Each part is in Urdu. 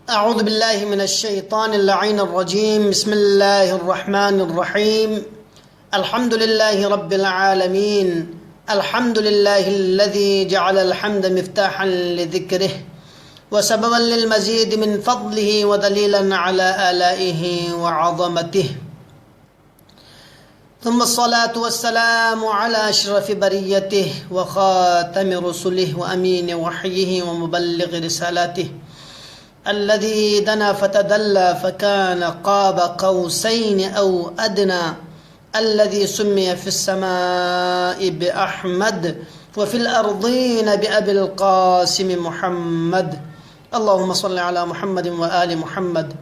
أعوذ بالله من الشيطان اللعين الرجيم. بسم الله الرحمن الرحيم. الحمد لله رب العالمين. الحمد لله الذي جعل الحمد مفتاحا لذكره وسببا للمزيد من فضله ودليلا على آلائه وعظمته. ثم الصلاة والسلام على أشرف بريته وخاتم رسله وأمين وحيه ومبلغ رسالاته الذي دنا فتدلى فكان قاب قوسين أو أدنى، الذي سمي في السماء بأحمد وفي الأرضين بأبي القاسم محمد. اللهم صل على محمد وآل محمد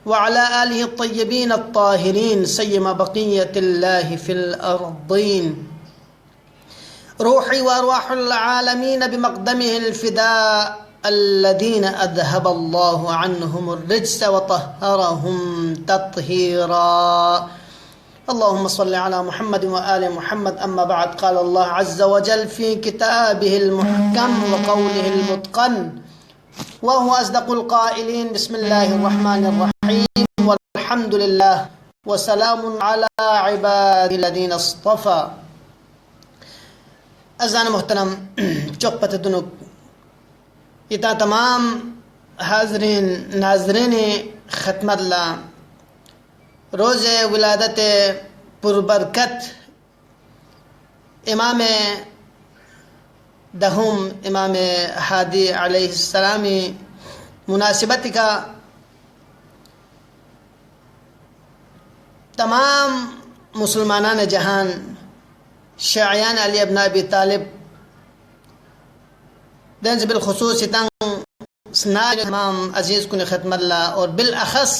وعلى آله الطيبين الطاهرين سيما بقية الله في الأرضين. روحي وأرواح العالمين بمقدمه الفداء الذين أذهب الله عنهم الرجس وطهرهم تطهيرا. اللهم صل على محمد وآل محمد. أما بعد، قال الله عز وجل في كتابه المحكم وقوله المتقن وهو أصدق القائلين: بسم الله الرحمن الرحيم والحمد لله وسلام على عباد الذين اصطفى. عزیزان محترم، چوپت دنک اتا تمام حاضرین ناظرین ختم اللہ، روز ولادت پربرکت امام دہم امام ہادی علیہ السلام مناسبت کا تمام مسلمانان جہان، شیعیان علی ابن ابی طالب دنز بالخصوص سنار امام عزیز کن ختم اللہ، اور بالاخص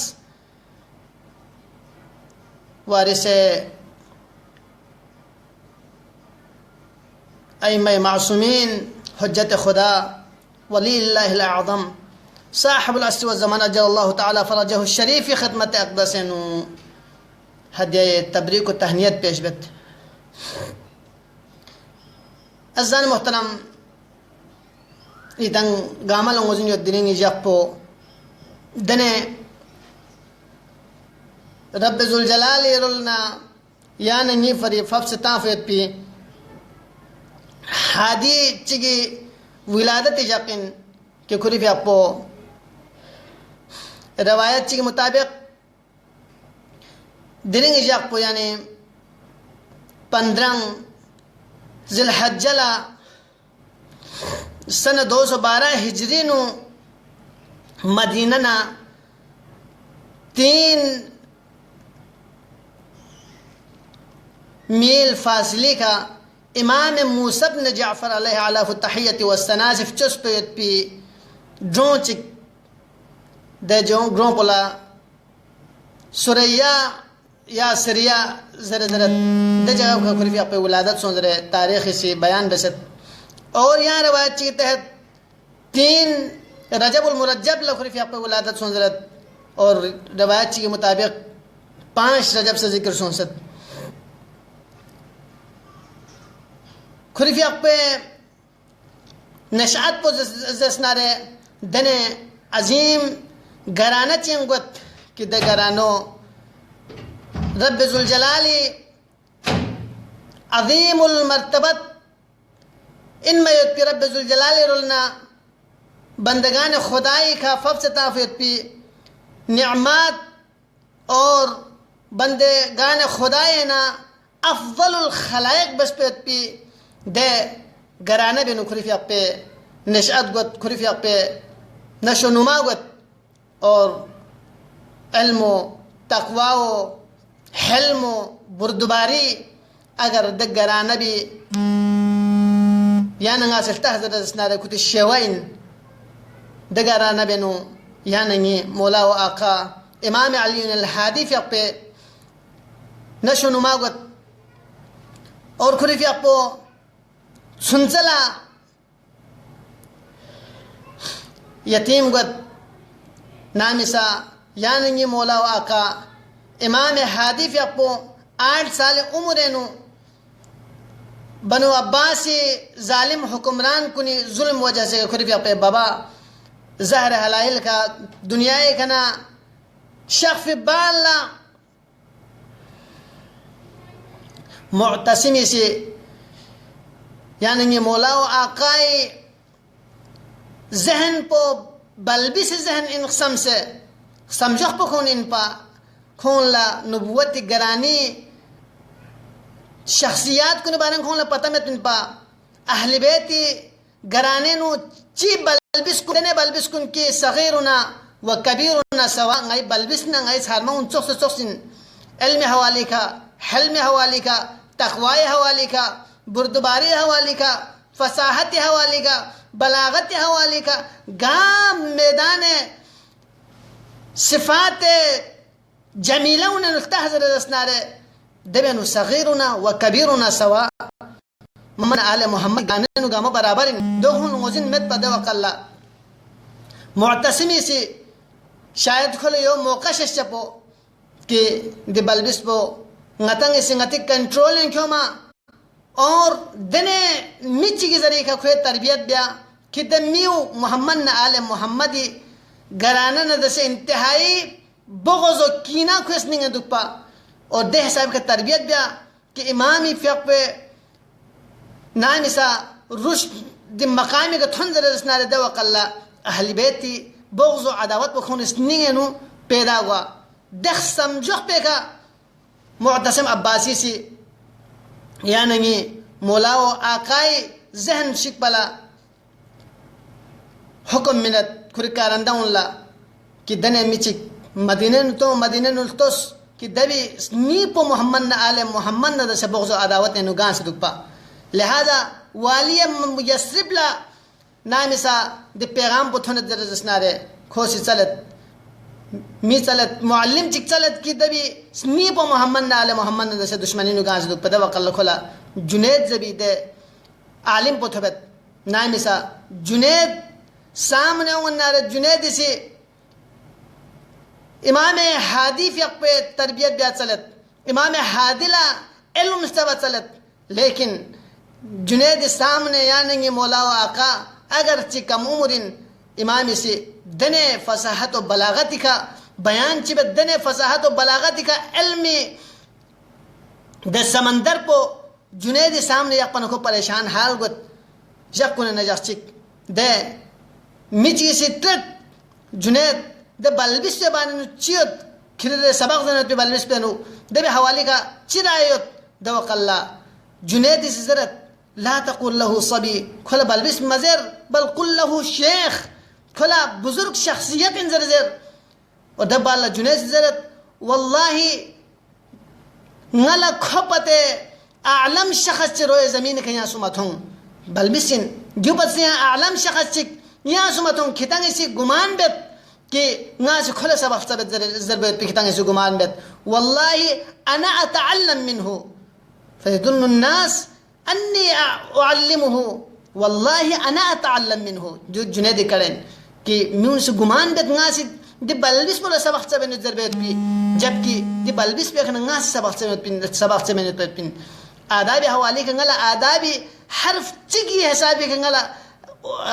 وارث ائمہ معصومین، حجت خدا، ولی اللہ الاعظم، صاحب العصر والزمان اجل اللہ تعالی فرجہ الشریف خدمت اقدس نو ہدیہ تبریک و تہنیت پیش بت. عزیزان محترم، ایتن گامل انگوزن جو دنینگی جاپو دنے رب ذوالجلال رلنا یعنی نی فری ففس تافیت پی حادی چگی ولادت جاقن کہ کھری فی اپو روایت چگی مطابق دنینگی جاپو یعنی 15 ذی الحجہ سن 212 ہجری نو مدینہ نا 3 میل فاصلے کا امام موسیٰ بن جعفر علیہ علیہ التحیت والسناسف چسپیت پی ڈرون چک دے ڈرون پولا سریہ یا سریہ زرزرت دے جگہ کا خریفی اپنے ولادت سن ذرے تاریخی سی بیان بست. اور یہاں روایت کے تحت 3 رجب المرجب لخریفی اپنے ولادت سن ذرت، اور روایت کے مطابق 5 رجب سے ذکر سنست. خریفی اپنے نشأت پو زسنارے دنے عظیم گرانہ چنگوت کہ دے گرانو رب ذوالجلالی عظیم المرتبت ان میں یت پی رب ذوالجلالی رلنا بندگان خدائی کا ففس تافیت پی نعمات اور بندگان خدائی نا افضل الخلائق بس پیت پی دے گرانہ بینو خریفی اپ پہ نشأت گوت، خریفی اپ پہ نشو نما گوت، اور علم و تقوی و حلم و بردباری اگر دے گرانہ بھی یا نگا سلطہ حضرت اسنار کتی شیوائن دے گرانہ بینو یا نگی مولا و آقا امام علی الحادی فی اپ پہ نشو نما گوت، اور خریفی اپ پو سنسلا یتیم گوت نامسا یاننگی مولا و آقا امام ہادی فی اپو 8 سال عمرینو بنو عباسی ظالم حکمران کنی ظلم وجہ سے خریفی اپے بابا زهر هلائل کا دنیای کنا شخف بالا معتصمی سے یعنی مولا و آقای ذہن پو بلبی سے ذہن ان قسم سے سمجھوخ پو کون ان پا کون لا نبوت گرانی شخصیات کو نبارن کون لا پتہ میں تن پا اہل بیتی گرانے نو چی بلبس کو دنے بلبس کن کی صغیرنا و کبیرنا سوا غای بلبسنا غای سارما ان چوخ چوخسن علم حوالی کا حلم حوالی کا تقوی حوالی کا بردباری حوالی کا فصاحت حوالی کا بلاغت حوالی کا گام میدان صفات جمیلہ انہیں نلتا حضرت اسنارے دبینو صغیرنا و کبیرنا سوا محمد آل محمد گانے گاما برابر دوہن غزن مت پا دوق اللہ معتصمی سی شاید کھلے یو موقع ششپو کہ دی بلبس پو نتنگ سی نتی کنٹرولن کیوں ما اور دنے میچی کی ذریعے کا کوئی تربیت بیا کہ دمیو محمد آل محمدی گرانا ندس انتہائی بغض و کینہ کو اس نگے دکپا اور دہ صاحب کا تربیت بیا کہ امامی فیق پہ نام سا رشد دی مقامی کا تھنزر رسنار دوق اللہ اہل بیتی بغض و عداوت بخون اس نگے نو پیدا ہوا دخ سمجھوخ پہ کا معتصم عباسی سی یعنی مولا و آقای ذہن شک بلا حکم منت کرکارندہ اللہ کہ دنے میچک مدینہ نلتوس کہ دبی نیپو محمد آل محمد نا دس بغض و عداوت نو گان سے دکپا لہذا والی یسرب لا نامسا دی پیغام پتھوند در جسنارے کھوسی چلت می چلت معلم چک چلت کی دبی نیپو محمد آل محمد نا دس دشمنی نو گان سے دکپا دا وقال کھولا جنید زبی دے عالم پتھوبت نامسا جنید سامنے انہار جنید سی امام حادی فیق پہ تربیت بیا چلت امام حادی لا علم استبا چلت لیکن جنید سامنے یعنی مولا و آقا اگرچہ کم عمرن امام سے دنے فصاحت و بلاغتی کا بیان چبت دنے فصاحت و بلاغتی کا علمی دے سمندر پو جنید سامنے یقن کو پریشان حال گت یقن نجاس چک دے میچی سی ترت جنید دے بلبس پہ باننو چیت کھر سبق زنت پہ بلبس پہ نو دے بے حوالی کا چرائیت دوق اللہ جنید سی زرت لا تقول له صبی کھلا بلبس مزر بل قل له شیخ کھلا بزرگ شخصیت انزر زر اور دب اللہ جنید سی زرت واللہ نالا کھپت اعلم شخص چی روئے زمین کا یہاں سمت ہوں بلبسین گیو بت سے یہاں اعلم شخص چی یہاں سمت ہوں کھتانگ اسی گمان بیت کہ نا سے کھلا سبق ثبت ضربت پہ کھتانگ اسی گمان بیت واللہ انا اتعلم منہ فیدن الناس انی اعلمہ واللہ انا اتعلم منہ جو جنید کریں کہ میں ان سے گمان بیت نا سے دی بلبس پر سبق ثبت ضربت پہ جبکہ دی بلبس پہ نا سے سبق ثبت پہ آدابی حوالی کنگلا آدابی حرف چکی حسابی کنگلا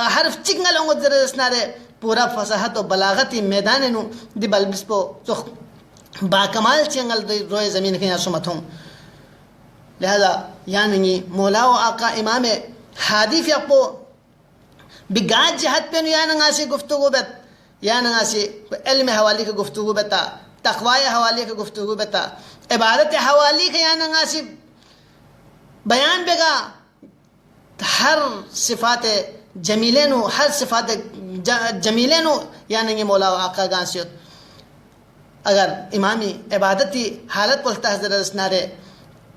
حرف چکنگلا انگو در اسنارے پورا فصاحت و بلاغتی میدان نو دی بلبس پو باکمال چنگل دی روئے زمین کنیا سمت ہوں لہذا یعنی مولا و آقا امام حادی فی اپو بگاج جہت پہ نو یعنی سی گفتگو بیت یعنی سی علم حوالی کا گفتگو بیتا تقوی حوالی کا گفتگو بیتا عبادت حوالی کا یعنی سی بیان بگا ہر صفات جمیلینو ہر صفات جمیلینو یعنی مولا و آقا گانسیت اگر امامی عبادتی حالت پلتا حضرت اسنارے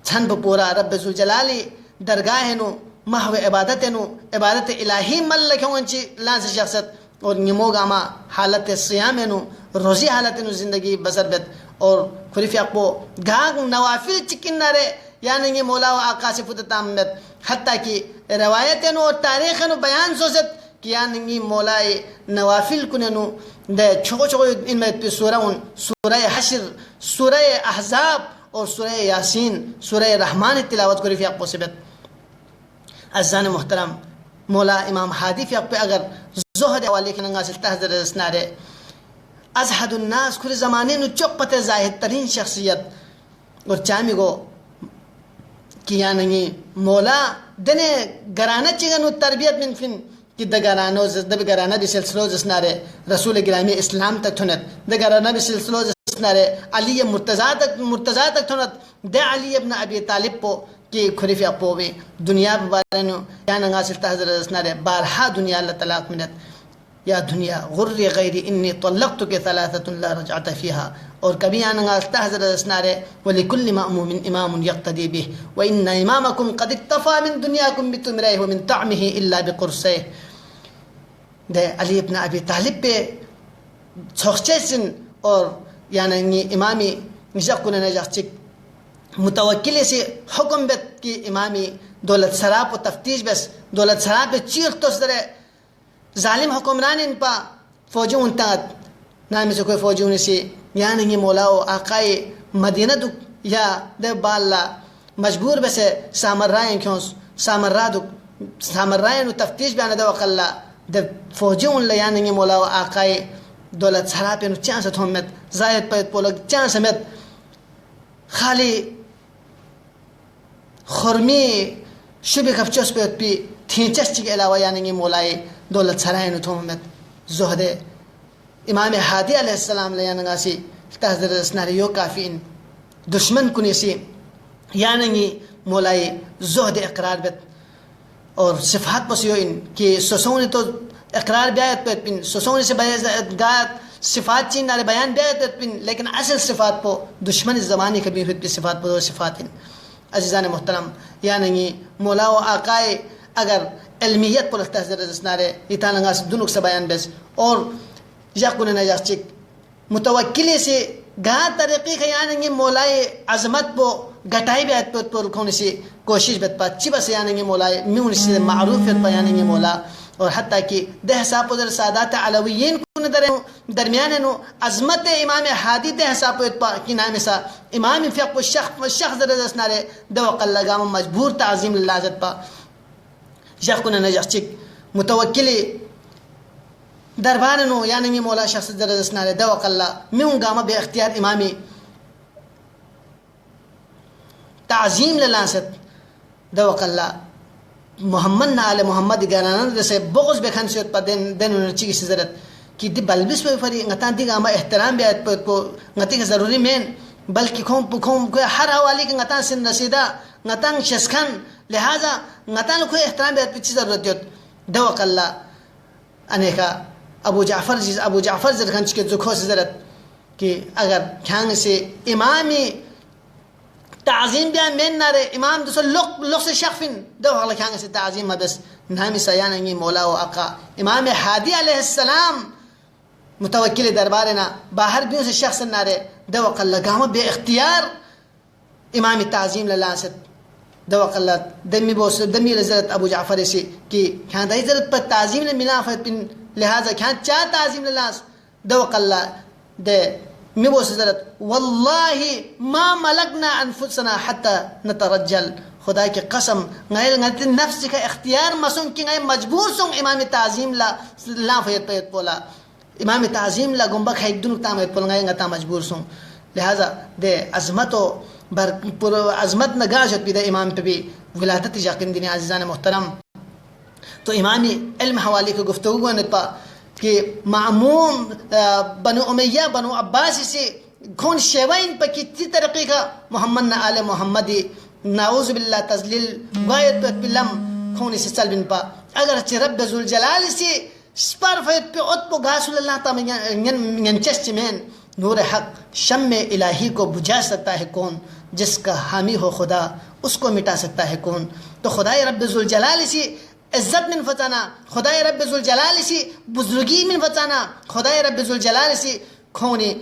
چھن پورا رب ذوالجلالی درگاہ نو محو عبادت نو عبادت الہی مل لکھوں انچی لانس شخصت اور نمو گاما حالت صیام نو روزی حالت نو زندگی بسر بیت اور خریفی اقبو گاگ نوافل چکن نارے یعنی مولا و آقا صفت تامت حتیٰ کہ روایتیں اور تاریخ نو بیان سوزت کہ یعنی مولا نوافل کننو دے چھوکو چھوکو ان میں پی سورہ حشر سورہ احزاب اور سورہ یاسین سورہ رحمان تلاوت کری فی اقبو سبت عزیزان محترم مولا امام حادی فی اقبو اگر زهد والی کنگا سلطه حضرت اسناره ازهد الناس کل زمانه نو چقپت زاهد ترین شخصیت اور چامی گو کیا نہیں مولا دنے گرانہ چیگا نو تربیت من فن کہ دگرانو دب گرانہ بھی سلسلو جسنارے رسول گرامی اسلام تک تھنت دگرانہ بھی سلسلو جسنارے علی مرتضی تک تھنت دے علی ابن ابی طالب پو کہ خریف اپووی دنیا بارے نو یا نگا سلطہ حضرت جسنارے بارہا دنیا اللہ طلاق منت یا دنیا غر غیری انی طلقت کے ثلاثۃ لا رجعت فیہا اور کبھی آنگا سلطہ حضرت جسنارے وَلِكُلِّ مَأْمُومٍ إِمَامٌ يَقْتَدِي بِهِ وَإِنَّ إِمَامَكُمْ قَدْ اِكْتَفَى مِن دُنْيَاكُمْ بِتُمْرَيْهِ وَمِن طَعْمِهِ إِلَّا بِقُرْسَيْهِ دے علی ابن ابی طالب پہ چھوکچے سن اور یعنی امامی نجاق نجاق متوکلی سے حکم بیت کی امامی دولت سراب و تفتیش بس دولت سراب پہ چیخ تو سرے ظالم حکمران ان پا فوجوں انتاعت نامی سے کوئی فوجوں نے سے یعنی مولاو آقای مدینہ دک یا دے بالا مجبور بسے سامر رائن کیوں سامر را دک سامر رائن و تفتیش بیانا دے وقلا دے فوجوں لے یعنی مولاو آقای دولت سراب پہ نو چانس تھومت زائد پیت پولک چانس مت خالی خرمی شبی کفچوس پیت پی تھینچس چک علاوہ یعنی مولائی دولت سرائن تھومت زہد امام ہادی علیہ السلام لے یعنی سی حضرت اسناری یو کافی ان دشمن کنی سی یعنی مولائی زہد اقرار بیت اور صفات پس یو ان کہ سسونی تو اقرار بیایت پیت پن سسونی سے گایت صفات چین نارے بیان بیایت پیت پن لیکن اصل صفات پو دشمن زمانی کبیر ہوت پی صفات پو دو صفات ان عزیزان محترم یعنی مولا و آقائے اگر علمیت پر لگتا ہے اسنارے یہ تانگا دنک سے بیان بیس اور یقون نجاس چک متوکلی سے گاہ طریقی کا یعنی مولائے عظمت پو گھٹائی بھی آیت پر کھونے سے کوشش بیت پا چی بس یعنی مولائے میون سے معروفیت پا یعنی مولا اور حتیٰ کہ دہ ساپو در سادات علویین کن درمیان نو عظمت امام حادی دہ ساپو اتپا کی نام سا امام فقہ و شخص در اسنارے دوق اللہ گام مجبور تعظیم للازت پا شیخ کن نجاس چک متوکلی دربار نو یعنی مولا شخص در اسنارے دوق اللہ میون گام بے اختیار امامی تعظیم للازت دوق اللہ محمد نال محمد گانان سے بغض بکھن سے پا دین انرچی کی سزرت کی دی بلبس پہ فری نتان دی گاما احترام بیت پو نتی کا ضروری مین بلکہ کھوم کوئی ہر حوالی کے نتان سن رسیدہ نتان شسکن لہذا نتان کوئی احترام بیت پچی ضرورت دیت دوق اللہ انیکا ابو جعفر زرخنچ کے زکھو سزرت کہ اگر کھانگ سے امامی تعظیم بیان مین نارے امام دوسر لغ سے شخفن دو حقل کھانگا سے تعظیم بس نامی سیاننگی مولا و اقا امام حادی علیہ السلام متوکل دربارنا باہر بیوں سے شخص نارے دو حقل لگاما بے اختیار امام تعظیم للانست دو حقل دمی لزرت ابو جعفر سے کہ کھان دا عزرت پر تعظیم لمنافت پن لہذا کھان چاہ تعظیم للانست دو حقل دے میبوس حضرت واللہ ما ملکنا انفسنا حتی نترجل خدا کی قسم غیر نفس کا اختیار مسون کی غیر مجبور سن امام تعظیم لا فیت پیت پولا امام تعظیم لا گنبک ہے دن تام پول غیر غتا مجبور سن لہذا دے عظمت و عظمت نگاجت بھی دے امام پہ بھی ولادت یقین دینی عزیزان محترم تو امامی علم حوالی کی گفتگو نے پا کہ معموم بنو امیہ بنو عباس سے کون شیوائن پا کتی طرقی کا محمد نا آل محمدی نعوذ باللہ تزلیل وائد پہ لم کون سے سلبن پا اگر اچھے رب ذوالجلال سے سپار فید پہ ات پو غاسل اللہ تا ینچس چمین نور حق شم الہی کو بجھا سکتا ہے کون جس کا حامی ہو خدا اس کو مٹا سکتا ہے کون تو خدای رب ذوالجلال سے عزت من فتانا خدای رب ذوالجلال سی بزرگی من فتانا خدای رب ذوالجلال سی کھونی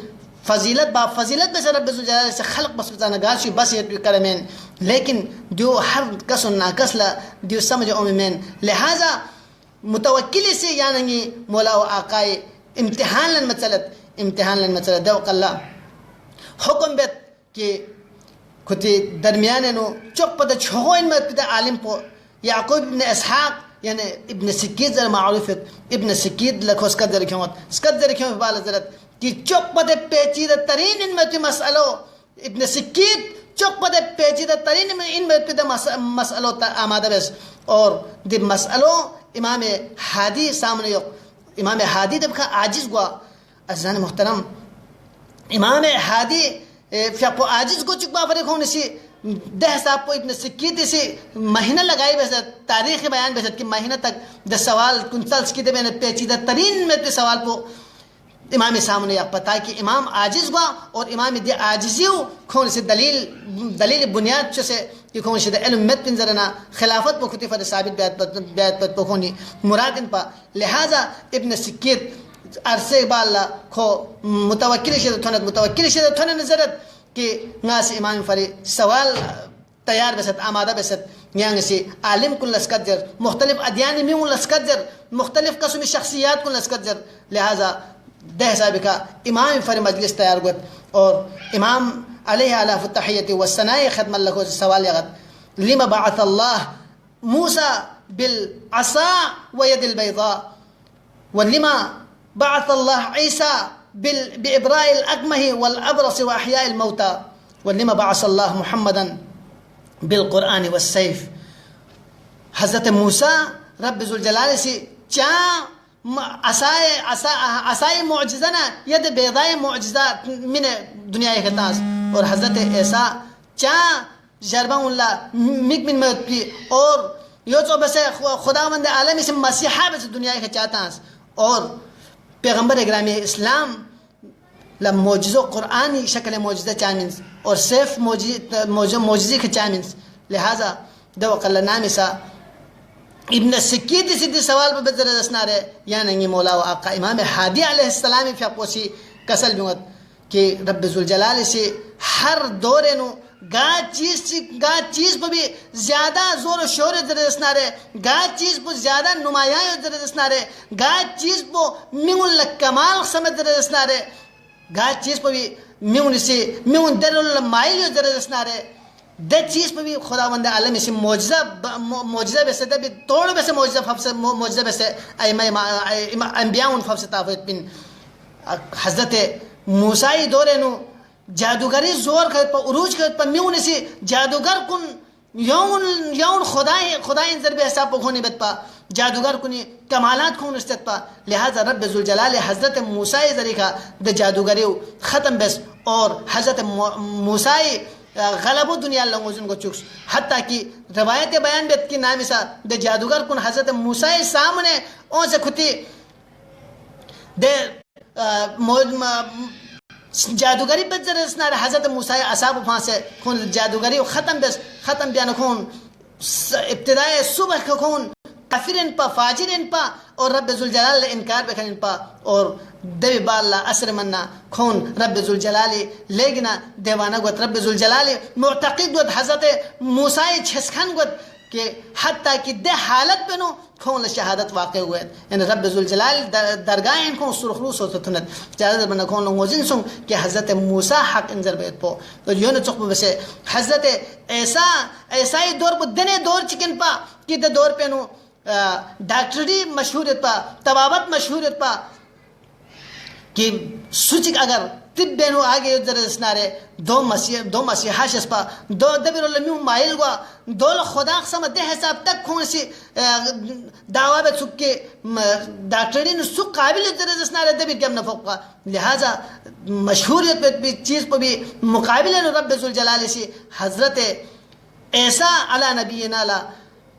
فضیلت با فضیلت بس رب ذوالجلال سے خلق بس فتانا گاشی بس یہ کرمین لیکن دیو ہر کس و ناکس لا دیو سمجھ اومین لہذا متوکلی سے یعنی مولا و آقای امتحان لن مسلت دوق اللہ حکم بیت کہ کھتی درمیان نو چوک پتا چھوئن میں پتا عالم پو یعقوب ابن اسحاق يعني ابن سكيت زر معروف ابن سكيت لك اسكدر كيوت اسكدر كيوت بالزرت كي چوك بده پیچیدہ ترین ان میں مسئلو ابن سکیت چوک بده پیچیدہ ترین ان میں مسئلو آمادہ بس اور دی مسئلو امام ہادی سامنے امام ہادی دب کا عاجز گوا عزیزان محترم امام ہادی فیقو عاجز کو چک بافر کون سی دہ صاحب کو ابن سکیت سے مہینہ لگائی بس تاریخ بیان بس کہ مہینہ تک د سوال کنسلس کی دے پیچیدہ ترین میں سوال کو امام سامنے یا پتا کہ امام عاجز ہوا اور امام دی عاجزیو کون سے دلیل بنیاد چ سے کہ کون سے علم مت پنزرنا خلافت کو خطیفہ ثابت بیعت پر کونی مرادن پا لہذا ابن سکیت عرصے بالا کو متوکل شد تھنت نظرت کہ ناس امام فری سوال تیار بست آمادہ بست یعنی سے عالم کن لسکدر مختلف ادیان میں لسکدر مختلف قسم شخصیات کن لسکدر لہذا دہ صاحب کا امام فر مجلس تیار گت اور امام علیہ علاف التحیت والثناء ختم اللہ کو سوال یغت لما بعث اللہ موسیٰ بالعصا وید البیضاء ولما بعث اللہ عیسیٰ بإبراء الأكمه والأبرص وأحياء الموتى ولما بعث الله محمدا بالقرآن والسيف حضرت موسیٰ رب ذوالجلال سے عصائے معجزہ نا ید بیضائے معجزہ من دنیا کے تاس اور حضرت عیسیٰ جربان اللہ مک من موت پی اور یو تو بس خداوند عالمی سے مسیحہ بس دنیا کے چاہتا اور پیغمبر اگرامی اسلام معجزہ قرآنی شکل معجزہ چامنس اور صرف معجزے کے چامنس لہذا دو قلع نامی سا ابن سکیت سیدھی سوال پر بذر رسنارے یا نہیں مولا و آقا امام ہادی علیہ السلام فی اقوسی کسل بیوت کہ رب ذوالجلال سے ہر دورے نو گا چیز پر بھی زیادہ زور و شور در رسنارے گا چیز پر زیادہ نمایاں در رسنارے گا چیز پر میون لکمال سمت در رسنارے گا چیز پر بھی میون در اللہ مائل در رسنارے دہ چیز پر بھی خداوند عالم سے معجزہ بس بھی توڑ بس معجزہ بس انبیاء ان فب سے تافت بن حضرت موسیٰ دورے نو جادوگری زور کرت پا عروج کرت پا میون سے جادوگر کن یون خدای انزر بے حساب پکھونی بت پا جادوگر کنی کمالات کون رستت پا لہذا رب ذوالجلال حضرت موسیٰ ذریعہ دا جادوگریو ختم بس اور حضرت موسیٰ غلب و دنیا اللہ موزن کو چکس حتیٰ کہ روایت بیان بیت کی نامی سا دے جادوگر کن حضرت موسیٰ سامنے اون سے کھتی دے جادوگری بجر رسنا حضرت موسیٰ اصحاب پھانسے کھون جادوگری ختم بس ختم بیان کھون ابتدائی صبح کھون کافر ان پا فاجر ان پا اور رب ذوالجلال انکار بکن ان پا اور دیو بالا اثر منا کھون رب ذوالجلال لیگنا دیوانا گوت رب ذوالجلال معتقد گوت حضرت موسیٰ چھسکن گوت کہ حتیٰ کہ دے حالت بنو کھون شہادت واقع ہوئے یعنی رب ذوالجلال درگاہ ان کھون سرخلوس ہوتا تھنت جازت بنا کھون لوگ موزن سن کہ حضرت موسیٰ حق انظر بیت پو اور یون چقب بسے حضرت عیسائی دور پو دنے دور چکن پا کہ دے دور پہ نو ڈاکٹری مشہوریت پا طبابت مشہوریت پا کہ سوچک اگر طب بینو آگے در اسنارے دو مسیحا شسپا دو دبیر اللہ میون مائل گوا دو خدا قسم دے حساب تک کھون سی دعوی بے سک کے ڈاکٹری نو سک قابل در اسنارے دبیر کم نفوق پا لہذا مشہوریت پہ چیز پہ بھی مقابل رب ذوالجلال سے حضرت عیسیٰ علی نبینا علی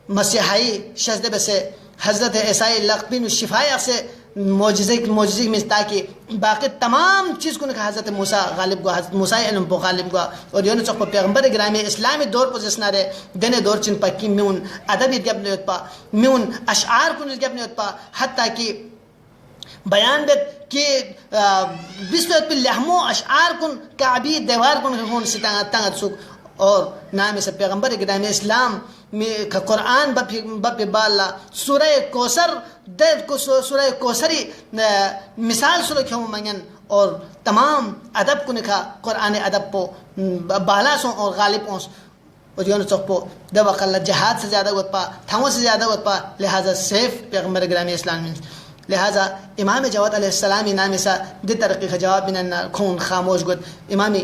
مسیحائی شہزدے بسے حضرت عیسائی لقبین و شفائی سے موجزے میں تاکہ باقی تمام چیز کو نکا حضرت موسیٰ غالب گوا حضرت موسیٰ علم پو غالب گوا اور یونس اقبا پیغمبر گرامی اسلامی دور پو جسنا رہے دنے دور چن پا کی میون ادبی گب نیوت پا میون اشعار کو گب نیوت پا حتیٰ کہ بیان بیت کہ بسویت پی لحمو اشعار کن کعبی دیوار کن خون سی تنگت سوک اور نام سے پیغمبر گرامی اسلام کا قرآن بپ بالا سورہ کوثر سورہ کوثری مثال سورہ کیوں منگن اور تمام ادب کو نکھا قرآن ادب پو بالا سوں اور غالب ہوں ودیون چوپو دوق اللہ جہاد سے زیادہ گت پا تھمو سے زیادہ گت پا لہذا سیف پیغمبر گرامی اسلام میں لہذا امام جواد علیہ السلام نام سا دی ترقی جواب من خون خاموش گت امامی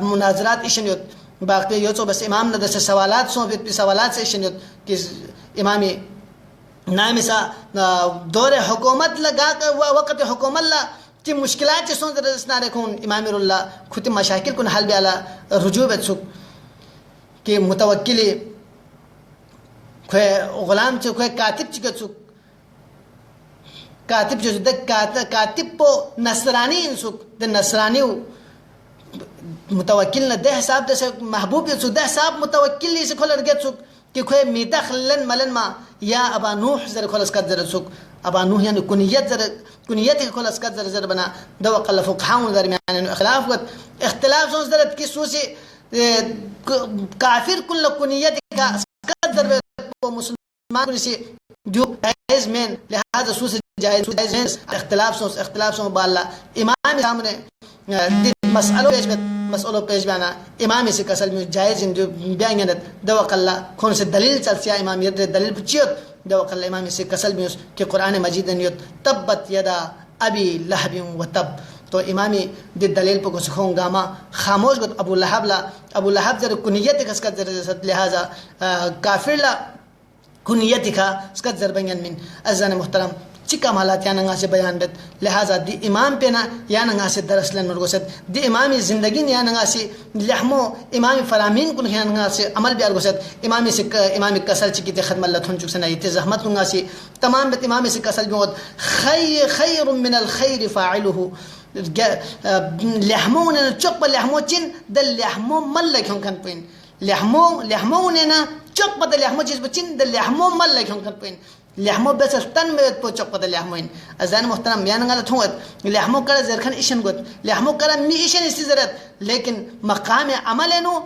مناظرات اشنیت باقی یوتو بس امام ندر سے سوالات سو پی سوالات سے اشنیت کہ امامی نام سا دور حکومت لگا وقت حکومت لا کہ مشکلات سون رسنا رکھون امام اللہ خود مشاکل کن حل بیالا رجوع بتسک کہ متوکلی کوئی غلام چھ کوئی کاتب چھ سک کاتب جو کاتب پو نصرانی انسک د نصرانی متوکل نہ دہ صاحب دس محبوب سک دہ صاحب متوکل سے کھول رگت سک کہ کوئی میتا خلن ملن ما یا ابا نوح زر خلص قد زر سک ابا نوح یعنی کنیت زر کنیت خلص قد زر بنا دو قل فقهاء درمیان اختلاف وقت اختلاف سوز درت کی سوسی کافر کل کنیت کا قد زر مسلمان کسی جو جائز مین لہذا سوس جائز اختلاف سوس بالا امام سامنے مسئلہ پیش بیانا امام سے کسل میں جائز جو بیانت دوق اللہ کون سے دلیل چلسیا امام یہ دلیل پچیت دوق اللہ امام سے کسل میں کہ قرآن مجید نیت تبت یدا ابی لہب و تب تو امامی دی دلیل پہ کچھ خون گاما خاموش گت ابو لہب لا ابو لہب ذر کنیت کس کا ذر لہذا کافر لا کنیت کا اس کا ذر بین من عزیزان محترم چی کمالات یا نگا سے بیان بت لہذا دی امام پینا یا نگا سے درس لن مرگوست دی امامی زندگی یا نگا سے لحمو امامی فرامین کن یا نگا سے عمل بیار گوست امامی کسل چکی تی خدم اللہ تھن چک سنائی تی زحمت نگا سے تمام بت امامی سے کسل بیوت خیر من الخیر فاعلہ لحمو نے چک پر لحمو چن دل لحمو ملک ہوں کن پین لحمو نے چک پر لحمو چیز بچن دل لحمو ملک ہوں کن پین لحمو بس تن میں پو چوک پتہ لحموین ازان محترم میان گلا تھوت لحمو کرا زرخن ایشن گت لحمو کرا می ایشن اسی ضرورت لیکن مقام عمل نو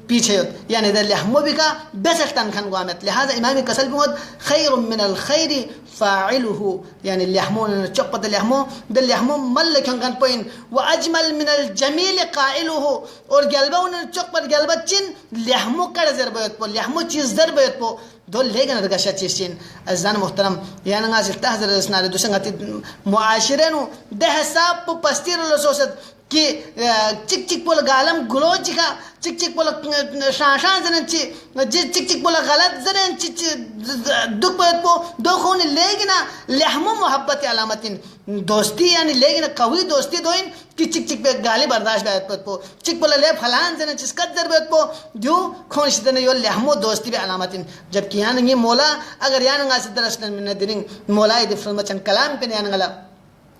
پیچھے ہوت یعنی در لحمو بھی کا بس تن کھن گوامت لہذا امام کسل بھی خیر من الخیر فاعله یعنی لحمو چوک پتہ لحمو در لحمو مل کھن کھن پوین واجمل من الجمیل قائله اور گلبا چوک پر گلبا چن لحمو کرا ضربت پو لحمو چیز ضربت پو دول لیکن ارگاشا چیزین ازان محترم یعنی نازل تحضر رسنال دوسنگاتی معاشرینو ده حساب پو پستیر اللہ سوست کہ چک چک پولا گالم گلو چکا چک چک پولا شانشان زنن چی چک چک پولا غلط زنن چی دک پویت پو دو خونی لیکن لحمو محبت علامتین دوستی یعنی لیکن قوی دوستی دوئین کہ چک چک پہ گالی برداشت بیت پوت پو چک پولا لے پھلان زنن چیز قد در بیت پو دیو خون شدن یو لحمو دوستی بے علامتین جبکہ یعنی یہ مولا اگر یعنی گا سے درسلن من درنگ مولا دی فرمچن کلام پہ یعنی گلا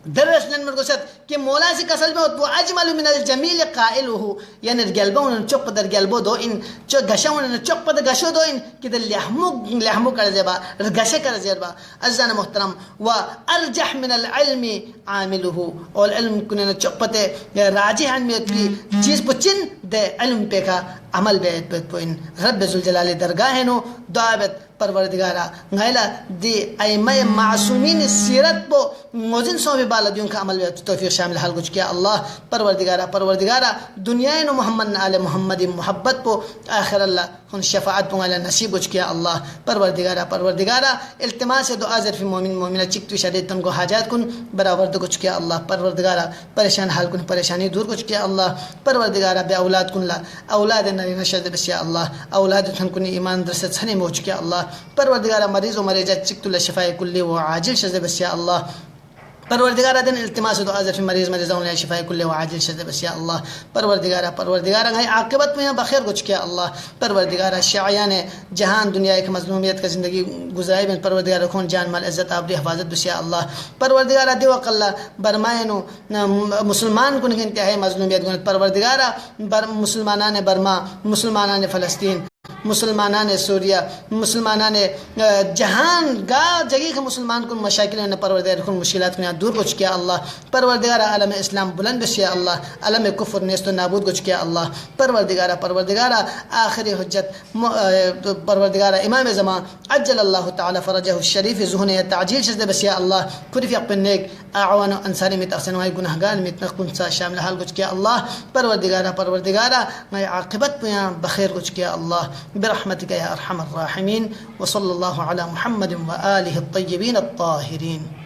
درسلن مرگوست کہ مولا سے کسل میں وہ اجمل من الجمیل قائلہ یعنی گلبون چوک در گلبو دو ان چو گشون چوک در گشو دو ان کہ در لحمو کر زیبا گشے کر زیبا عزیزان محترم و ارجح من العلم عاملہ اور علم کنن چوک تے راجح ان میں چیز پچن دے علم پہ کا عمل بیت پوین رب ذوالجلال درگاہ ہے نو دعوت پروردگارا غیلا دی ائمہ معصومین سیرت پو موزن سو بھی بالا دیوں کا عمل توفیق شامل حال کچھ کیا اللہ پروردگارا دنیا نو محمد آل محمد محبت پو آخر اللہ ہن شفاعت پو علی نصیب کچھ کیا اللہ پروردگارا التماس دعا ظرف فی مومنہ چکتو شدید تن کو حاجات کن برآورد کچھ کیا اللہ پروردگارا پریشان حال کن پریشانی دور کچھ کیا اللہ پروردگارا بے اولاد کن لا اولاد نری نشد بس یا اللہ اولاد تن کن ایمان درست سنے موچ کیا اللہ پروردگارا مریض و مریضہ چکتو لشفاء کلی و عاجل شد بس یا اللہ پروردگارا دن التماس دعا ظرف مریض مریضوں لے شفاء کلی و عاجل شد بس یا اللہ پروردگارا ہے عاقبت میں بخیر کچھ کیا اللہ پروردگارا شیعیان جہان دنیا ایک مظلومیت کا زندگی گزارے میں پروردگارا کون جان مال عزت آبری حفاظت بس یا اللہ پروردگارا دیو اللہ برمائنو مسلمان کو انتہائی مظلومیت گنت پروردگارا مسلمانان برما مسلمانان فلسطین مسلمانان سوریہ مسلمانان جہان گا جگہ کا مسلمان کو مشاکل نے پروردگار کو مشکلات کو دور کچھ کیا اللہ پروردگار عالم اسلام بلند بس یا اللہ عالم کفر نیست و نابود کچھ کیا اللہ پروردگار آخری حجت پروردگار امام زمان عجل اللہ تعالی فرجہ الشریف ذہن تعجیل شد بس یا اللہ کفر اپن نیک اعوان انصاری میں تحسن وائی گناہگار میں تنقن سا شامل حال کچھ کیا اللہ پروردگار میں عاقبت میں بخیر کچھ کیا اللہ برحمتك يا أرحم الراحمين وصلى الله على محمد وآله الطيبين الطاهرين.